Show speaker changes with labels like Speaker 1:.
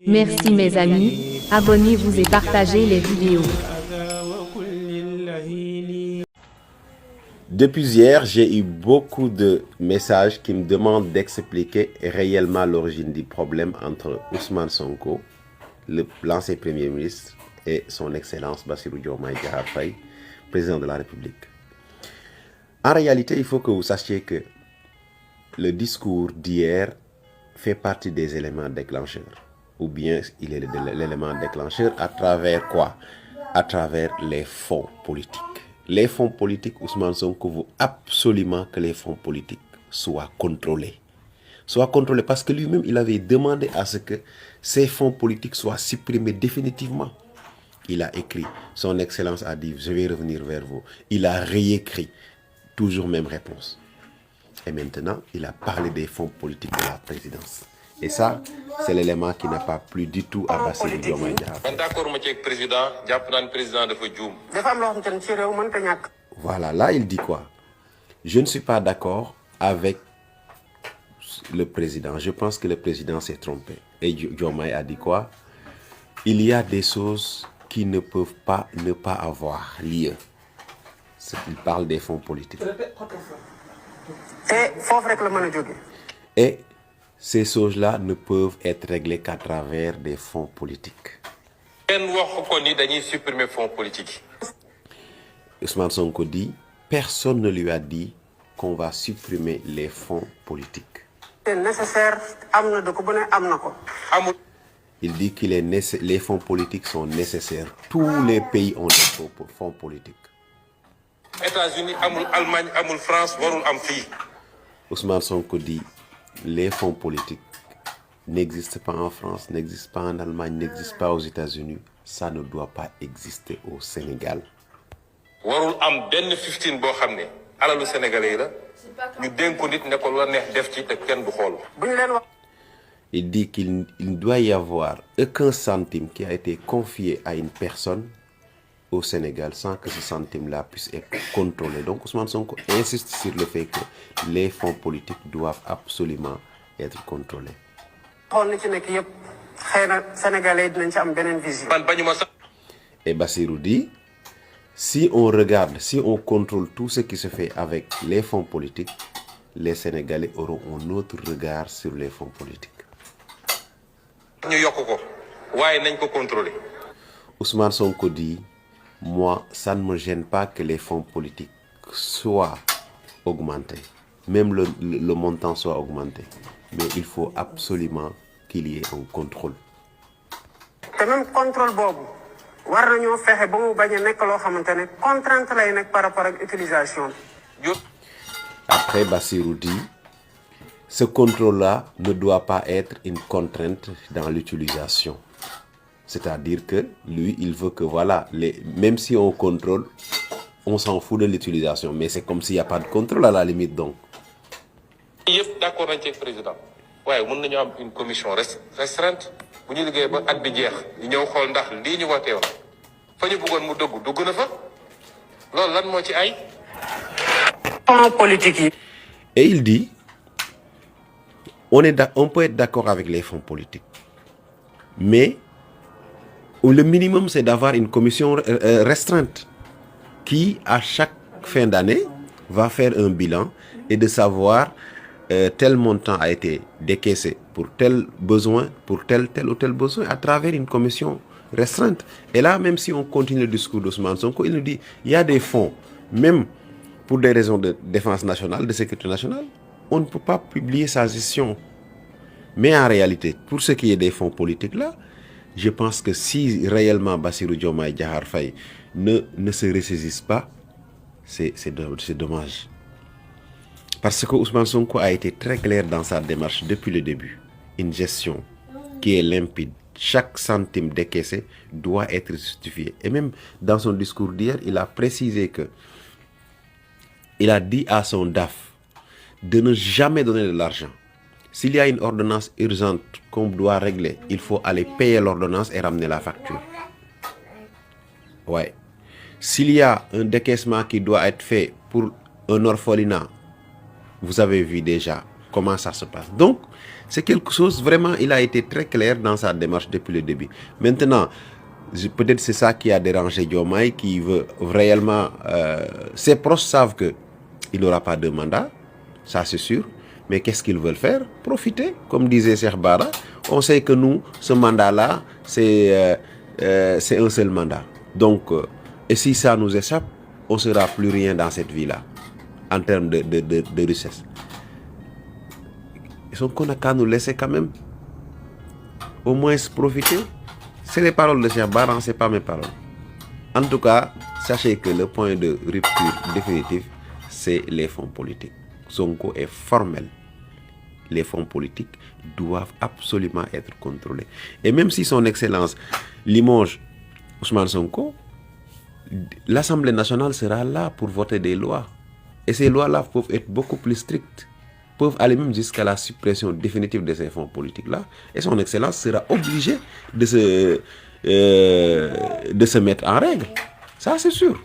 Speaker 1: Merci mes amis, abonnez-vous et partagez les vidéos.
Speaker 2: Depuis hier, j'ai eu beaucoup de messages qui me demandent d'expliquer réellement l'origine du problème entre Ousmane Sonko, l'ancien Premier ministre, et son Excellence Bassirou Diomaye Diakhar Faye, président de la République. En réalité, il faut que vous sachiez que le discours d'hier fait partie des éléments déclencheurs. Ou bien il est l'élément déclencheur à travers quoi? À travers les fonds politiques. Les fonds politiques, Ousmane Sonko veut absolument que les fonds politiques soient contrôlés. Soient contrôlés parce que lui-même, il avait demandé à ce que ces fonds politiques soient supprimés définitivement. Il a écrit, son Excellence a dit, je vais revenir vers vous. Il a réécrit, toujours même réponse. Et maintenant, il a parlé des fonds politiques de la présidence. Et ça, c'est l'élément qui n'a pas plu du tout à Bassirou Diomaye Diakhar. Voilà, là, il dit quoi? Je ne suis pas d'accord avec le président. Je pense que le président s'est trompé. Et Diomaye a dit quoi? Il y a des choses qui ne peuvent pas ne pas avoir lieu. Il parle des fonds politiques. Et ces choses-là ne peuvent être réglées qu'à travers des fonds politiques. Ousmane Sonko dit, personne ne lui a dit qu'on va supprimer les fonds politiques. Il dit que les fonds politiques sont nécessaires. Tous les pays ont des fonds politiques.
Speaker 3: États-Unis, Allemagne, France,
Speaker 2: Ousmane Sonko dit, les fonds politiques n'existent pas en France, n'existent pas en Allemagne, n'existent pas aux États-Unis. Ça ne doit pas exister au Sénégal. Il dit qu'il ne doit y avoir aucun centime qui a été confié à une personne au Sénégal sans que ce centime-là puisse être contrôlé. Donc Ousmane Sonko insiste sur le fait que les fonds politiques doivent absolument être contrôlés. Et Bassirou dit, si on regarde, si on contrôle tout ce qui se fait avec les fonds politiques, les Sénégalais auront un autre regard sur les fonds politiques. Ousmane Sonko dit, moi, ça ne me gêne pas que les fonds politiques soient augmentés, même le montant soit augmenté. Mais il faut absolument qu'il y ait un contrôle.
Speaker 4: Même contrôle bobu war nañu fexé ba mu baña nek lo xamantene contrainte lay nek par rapport à l'utilisation.
Speaker 2: Après Bassirou dit, ce contrôle-là ne doit pas être une contrainte dans l'utilisation. C'est-à-dire que lui, il veut que voilà, même si on contrôle, on s'en fout de l'utilisation. Mais c'est comme s'il n'y a pas de contrôle à la limite donc.
Speaker 3: D'accord avec le président. Ouais, nous avons une commission restreinte. Nous avons un budget. Nous avons un ligne voté.
Speaker 2: Et il dit, on peut être d'accord avec les fonds politiques. Mais le minimum, c'est d'avoir une commission restreinte qui, à chaque fin d'année, va faire un bilan et de savoir tel montant a été décaissé pour tel besoin, pour tel ou tel besoin, à travers une commission restreinte. Et là, même si on continue le discours d'Ousmane Sonko, il nous dit, il y a des fonds, même pour des raisons de défense nationale, de sécurité nationale, on ne peut pas publier sa gestion. Mais en réalité, pour ce qui est des fonds politiques là, je pense que si réellement Bassirou Diomaye Diakhar Faye ne se ressaisisse pas, c'est dommage. Parce que Ousmane Sonko a été très clair dans sa démarche depuis le début. Une gestion qui est limpide. Chaque centime décaissé doit être justifié. Et même dans son discours d'hier, il a précisé que il a dit à son DAF de ne jamais donner de l'argent. S'il y a une ordonnance urgente qu'on doit régler, il faut aller payer l'ordonnance et ramener la facture. Ouais. S'il y a un décaissement qui doit être fait pour un orphelinat, vous avez vu déjà comment ça se passe. Donc, C'est quelque chose, vraiment, il a été très clair dans sa démarche depuis le début. Maintenant, peut-être c'est ça qui a dérangé Diomaye, qui veut réellement... ses proches savent qu'il n'aura pas de mandat, ça c'est sûr. Mais qu'est-ce qu'ils veulent faire? Profiter, comme disait Cheikh Bara. On sait que nous, ce mandat-là, c'est un seul mandat. Donc, et si ça nous échappe, on ne sera plus rien dans cette vie-là, en termes de richesse. Ils sont qu'on a qu'à nous laisser quand même, au moins profiter. C'est les paroles de Cheikh Bara, ce n'est pas mes paroles. En tout cas, sachez que le point de rupture définitif, c'est les fonds politiques. Sonko est formel. Les fonds politiques doivent absolument être contrôlés. Et même si son Excellence limoge Ousmane Sonko, l'Assemblée nationale sera là pour voter des lois. Et ces lois-là peuvent être beaucoup plus strictes, peuvent aller même jusqu'à la suppression définitive de ces fonds politiques-là. Et son Excellence sera obligé de se mettre en règle. Ça, c'est sûr.